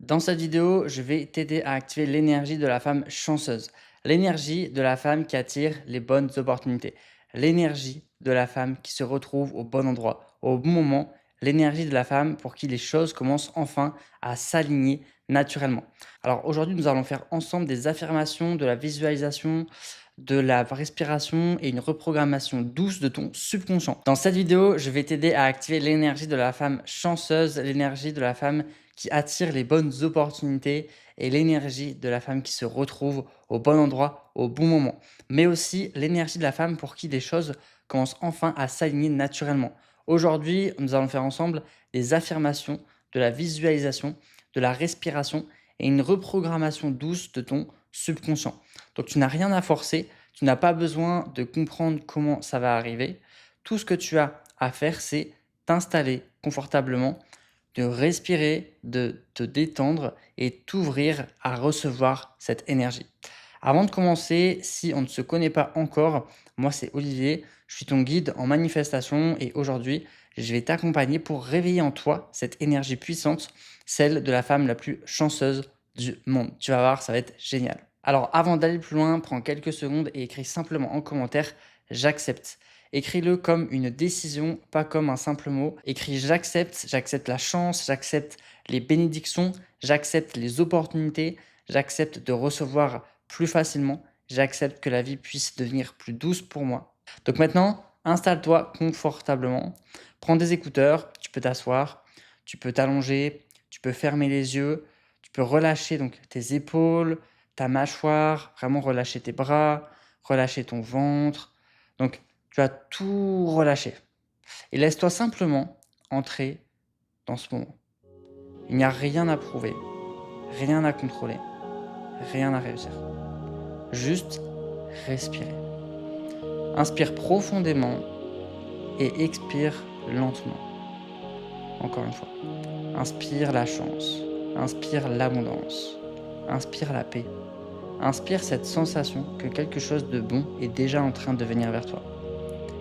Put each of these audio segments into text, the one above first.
Dans cette vidéo, je vais t'aider à activer l'énergie de la femme chanceuse, l'énergie de la femme qui attire les bonnes opportunités, l'énergie de la femme qui se retrouve au bon endroit, au bon moment, l'énergie de la femme pour qui les choses commencent enfin à s'aligner naturellement. Alors aujourd'hui, nous allons faire ensemble des affirmations, de la visualisation, de la respiration et une reprogrammation douce de ton subconscient. Dans cette vidéo, je vais t'aider à activer l'énergie de la femme chanceuse, l'énergie de la femme qui attire les bonnes opportunités et l'énergie de la femme qui se retrouve au bon endroit, au bon moment. Mais aussi l'énergie de la femme pour qui les choses commencent enfin à s'aligner naturellement. Aujourd'hui, nous allons faire ensemble des affirmations, de la visualisation, de la respiration et une reprogrammation douce de ton subconscient. Donc tu n'as rien à forcer, tu n'as pas besoin de comprendre comment ça va arriver. Tout ce que tu as à faire, c'est t'installer confortablement, de respirer, de te détendre et t'ouvrir à recevoir cette énergie. Avant de commencer, si on ne se connaît pas encore, moi c'est Olivier, je suis ton guide en manifestation et aujourd'hui, je vais t'accompagner pour réveiller en toi cette énergie puissante, celle de la femme la plus chanceuse du monde. Tu vas voir, ça va être génial. Alors avant d'aller plus loin, prends quelques secondes et écris simplement en commentaire j'accepte. Écris-le comme une décision, pas comme un simple mot. Écris j'accepte la chance, j'accepte les bénédictions, j'accepte les opportunités, j'accepte de recevoir plus facilement, j'accepte que la vie puisse devenir plus douce pour moi. Donc maintenant, installe-toi confortablement, prends des écouteurs, tu peux t'asseoir, tu peux t'allonger, tu peux fermer les yeux, tu peux relâcher donc tes épaules, ta mâchoire, vraiment relâcher tes bras, relâcher ton ventre. Donc tu vas tout relâcher et laisse-toi simplement entrer dans ce moment. Il n'y a rien à prouver, rien à contrôler, rien à réussir. Juste respirer. Inspire profondément et expire lentement. Encore une fois. Inspire la chance, inspire l'abondance, inspire la paix. Inspire cette sensation que quelque chose de bon est déjà en train de venir vers toi.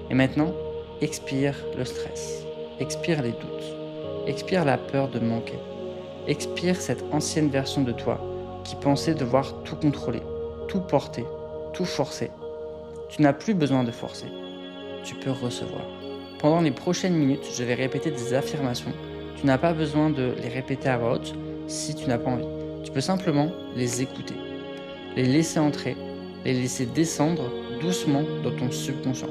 Et maintenant, expire le stress, expire les doutes, expire la peur de manquer, expire cette ancienne version de toi qui pensait devoir tout contrôler, tout porter, tout forcer. Tu n'as plus besoin de forcer, tu peux recevoir. Pendant les prochaines minutes, je vais répéter des affirmations. Tu n'as pas besoin de les répéter à voix haute si tu n'as pas envie. Tu peux simplement les écouter, les laisser entrer, les laisser descendre doucement dans ton subconscient.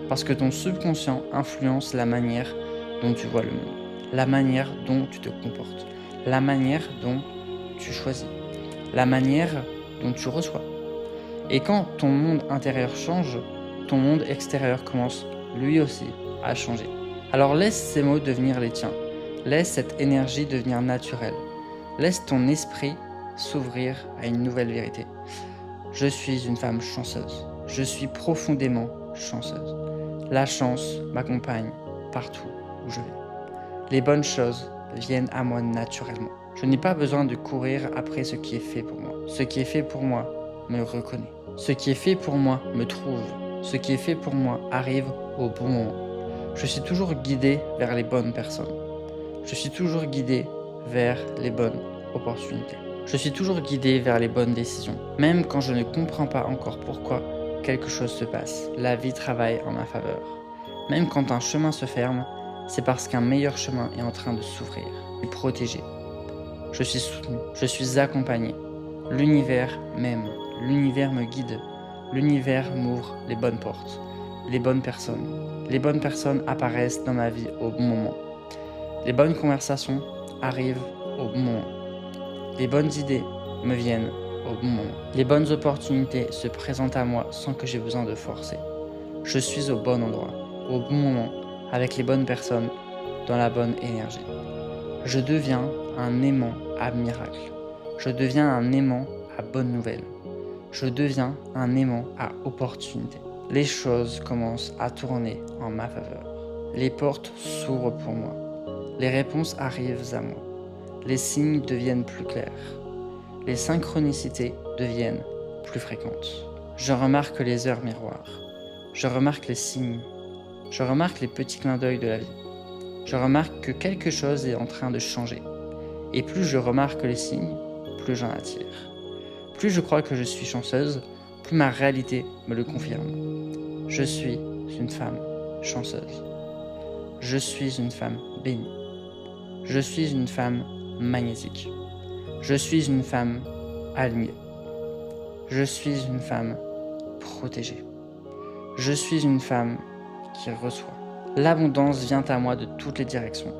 Parce que ton subconscient influence la manière dont tu vois le monde, la manière dont tu te comportes, la manière dont tu choisis, la manière dont tu reçois. Et quand ton monde intérieur change, ton monde extérieur commence lui aussi à changer. Alors laisse ces mots devenir les tiens. Laisse cette énergie devenir naturelle. Laisse ton esprit s'ouvrir à une nouvelle vérité. Je suis une femme chanceuse. Je suis profondément chanceuse. La chance m'accompagne partout où je vais. Les bonnes choses viennent à moi naturellement. Je n'ai pas besoin de courir après ce qui est fait pour moi. Ce qui est fait pour moi me reconnaît. Ce qui est fait pour moi me trouve. Ce qui est fait pour moi arrive au bon moment. Je suis toujours guidé vers les bonnes personnes. Je suis toujours guidé vers les bonnes opportunités. Je suis toujours guidé vers les bonnes décisions. Même quand je ne comprends pas encore pourquoi quelque chose se passe, la vie travaille en ma faveur. Même quand un chemin se ferme, c'est parce qu'un meilleur chemin est en train de s'ouvrir. Je suis protégé. Je suis soutenu. Je suis accompagné. L'univers m'aime. L'univers me guide. L'univers m'ouvre les bonnes portes. Les bonnes personnes. Les bonnes personnes apparaissent dans ma vie au bon moment. Les bonnes conversations arrivent au bon moment. Les bonnes idées me viennent au bon moment. Les bonnes opportunités se présentent à moi sans que j'ai besoin de forcer. Je suis au bon endroit, au bon moment, avec les bonnes personnes, dans la bonne énergie. Je deviens un aimant à miracle. Je deviens un aimant à bonne nouvelle. Je deviens un aimant à opportunité. Les choses commencent à tourner en ma faveur. Les portes s'ouvrent pour moi. Les réponses arrivent à moi. Les signes deviennent plus clairs. Les synchronicités deviennent plus fréquentes. Je remarque les heures miroirs. Je remarque les signes. Je remarque les petits clins d'œil de la vie. Je remarque que quelque chose est en train de changer. Et plus je remarque les signes, plus j'en attire. Plus je crois que je suis chanceuse, plus ma réalité me le confirme. Je suis une femme chanceuse. Je suis une femme bénie. Je suis une femme magnétique. Je suis une femme alignée. Je suis une femme protégée. Je suis une femme qui reçoit. L'abondance vient à moi de toutes les directions.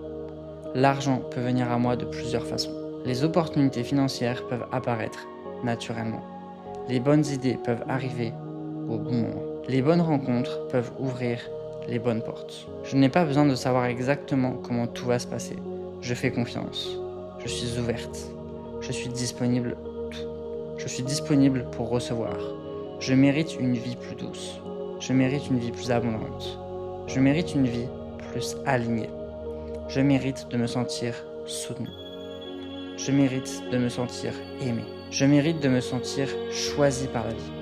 L'argent peut venir à moi de plusieurs façons. Les opportunités financières peuvent apparaître naturellement. Les bonnes idées peuvent arriver au bon moment. Les bonnes rencontres peuvent ouvrir les bonnes portes. Je n'ai pas besoin de savoir exactement comment tout va se passer. Je fais confiance. Je suis ouverte. Je suis disponible. Je suis disponible pour recevoir. Je mérite une vie plus douce. Je mérite une vie plus abondante. Je mérite une vie plus alignée. Je mérite de me sentir soutenu. Je mérite de me sentir aimé. Je mérite de me sentir choisi par la vie.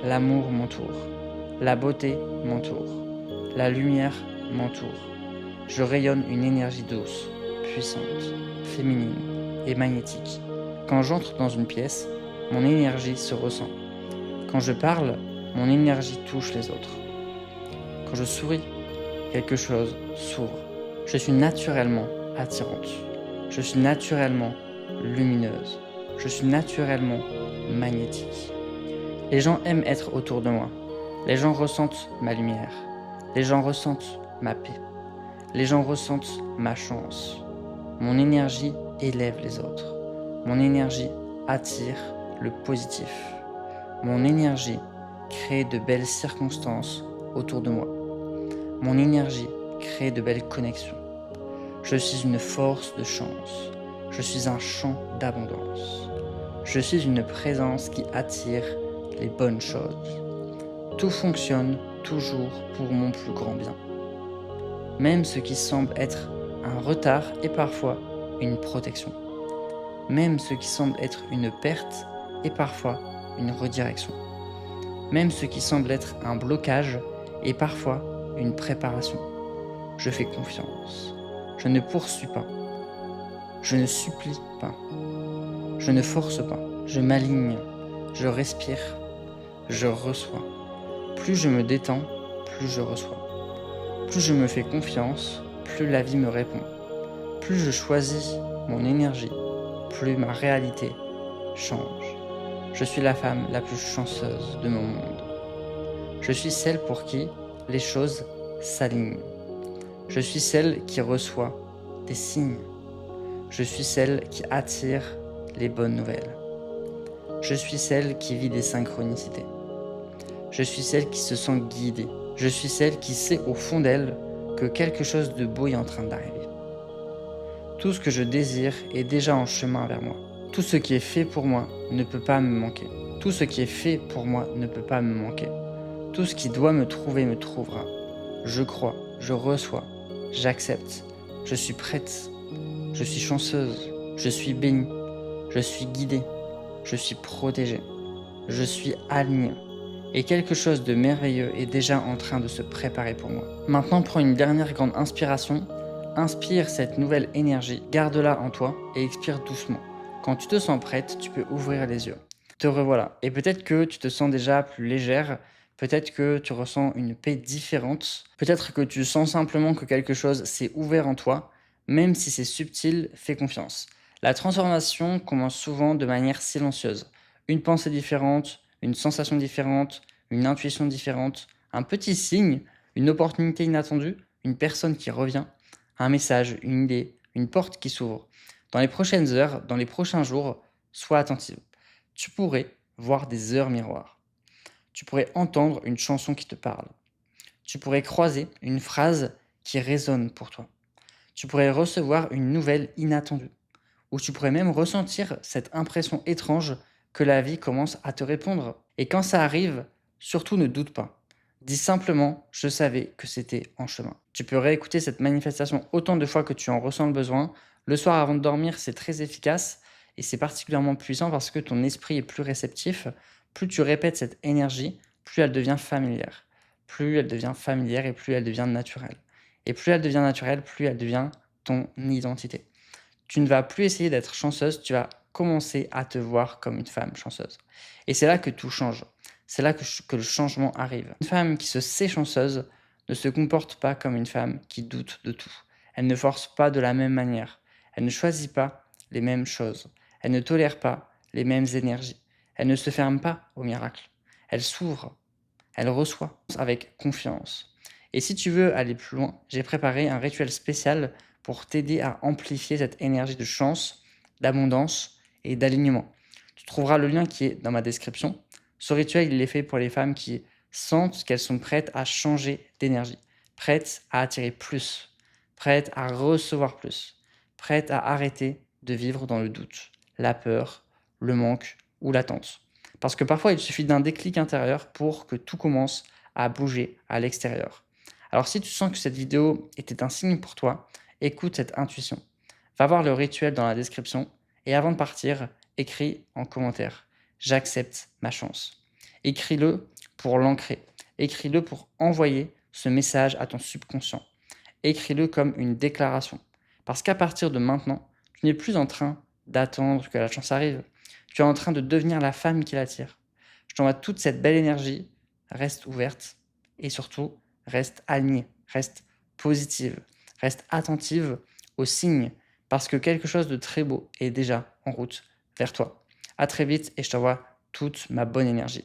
L'amour m'entoure. La beauté m'entoure. La lumière m'entoure. Je rayonne une énergie douce, puissante, féminine et magnétique. Quand j'entre dans une pièce, mon énergie se ressent. Quand je parle, mon énergie touche les autres. Quand je souris, quelque chose s'ouvre. Je suis naturellement attirante. Je suis naturellement lumineuse. Je suis naturellement magnétique. Les gens aiment être autour de moi. Les gens ressentent ma lumière. Les gens ressentent ma paix. Les gens ressentent ma chance. Mon énergie élève les autres. Mon énergie attire le positif. Mon énergie crée de belles circonstances autour de moi. Mon énergie crée de belles connexions. Je suis une force de chance. Je suis un champ d'abondance. Je suis une présence qui attire les bonnes choses. Tout fonctionne toujours pour mon plus grand bien. Même ce qui semble être un retard est parfois une protection. Même ce qui semble être une perte est parfois une redirection. Même ce qui semble être un blocage est parfois une préparation. Je fais confiance. Je ne poursuis pas. Je ne supplie pas. Je ne force pas. Je m'aligne. Je respire. Je reçois. Plus je me détends, plus je reçois. Plus je me fais confiance, plus la vie me répond. Plus je choisis mon énergie, plus ma réalité change. Je suis la femme la plus chanceuse de mon monde. Je suis celle pour qui les choses s'alignent. Je suis celle qui reçoit des signes. Je suis celle qui attire les bonnes nouvelles. Je suis celle qui vit des synchronicités. Je suis celle qui se sent guidée. Je suis celle qui sait au fond d'elle que quelque chose de beau est en train d'arriver. Tout ce que je désire est déjà en chemin vers moi. Tout ce qui est fait pour moi ne peut pas me manquer. Tout ce qui est fait pour moi ne peut pas me manquer. Tout ce qui doit me trouver me trouvera. Je crois, je reçois, j'accepte. Je suis prête. Je suis chanceuse. Je suis bénie. Je suis guidée. Je suis protégée. Je suis alignée. Et quelque chose de merveilleux est déjà en train de se préparer pour moi. Maintenant, prends une dernière grande inspiration. Inspire cette nouvelle énergie, garde-la en toi et expire doucement. Quand tu te sens prête, tu peux ouvrir les yeux. Te revoilà. Et peut-être que tu te sens déjà plus légère, peut-être que tu ressens une paix différente, peut-être que tu sens simplement que quelque chose s'est ouvert en toi, même si c'est subtil, fais confiance. La transformation commence souvent de manière silencieuse. Une pensée différente, une sensation différente, une intuition différente, un petit signe, une opportunité inattendue, une personne qui revient, un message, une idée, une porte qui s'ouvre. Dans les prochaines heures, dans les prochains jours, sois attentive. Tu pourrais voir des heures miroirs. Tu pourrais entendre une chanson qui te parle. Tu pourrais croiser une phrase qui résonne pour toi. Tu pourrais recevoir une nouvelle inattendue. Ou tu pourrais même ressentir cette impression étrange que la vie commence à te répondre. Et quand ça arrive, surtout ne doute pas. Dis simplement, je savais que c'était en chemin. Tu peux réécouter cette manifestation autant de fois que tu en ressens le besoin. Le soir avant de dormir, c'est très efficace et c'est particulièrement puissant parce que ton esprit est plus réceptif. Plus tu répètes cette énergie, plus elle devient familière. Plus elle devient familière et plus elle devient naturelle. Et plus elle devient naturelle, plus elle devient ton identité. tu ne vas plus essayer d'être chanceuse, tu vas commencer à te voir comme une femme chanceuse. Et c'est là que tout change. C'est là que le changement arrive. Une femme qui se sait chanceuse ne se comporte pas comme une femme qui doute de tout. Elle ne force pas de la même manière. Elle ne choisit pas les mêmes choses. Elle ne tolère pas les mêmes énergies. Elle ne se ferme pas au miracle. Elle s'ouvre. Elle reçoit avec confiance. Et si tu veux aller plus loin, j'ai préparé un rituel spécial pour t'aider à amplifier cette énergie de chance, d'abondance et d'alignement. Tu trouveras le lien qui est dans ma description. Ce rituel, il est fait pour les femmes qui sentent qu'elles sont prêtes à changer d'énergie, prêtes à attirer plus, prêtes à recevoir plus, prêtes à arrêter de vivre dans le doute, la peur, le manque ou l'attente. Parce que parfois, il suffit d'un déclic intérieur pour que tout commence à bouger à l'extérieur. Alors si tu sens que cette vidéo était un signe pour toi, écoute cette intuition. Va voir le rituel dans la description et avant de partir, écris en commentaire: j'accepte ma chance. Écris-le pour l'ancrer. Écris-le pour envoyer ce message à ton subconscient. Écris-le comme une déclaration. Parce qu'à partir de maintenant, tu n'es plus en train d'attendre que la chance arrive. Tu es en train de devenir la femme qui l'attire. Je t'envoie toute cette belle énergie. Reste ouverte et surtout, reste alignée, reste positive, reste attentive aux signes parce que quelque chose de très beau est déjà en route vers toi. À très vite et je t'envoie toute ma bonne énergie.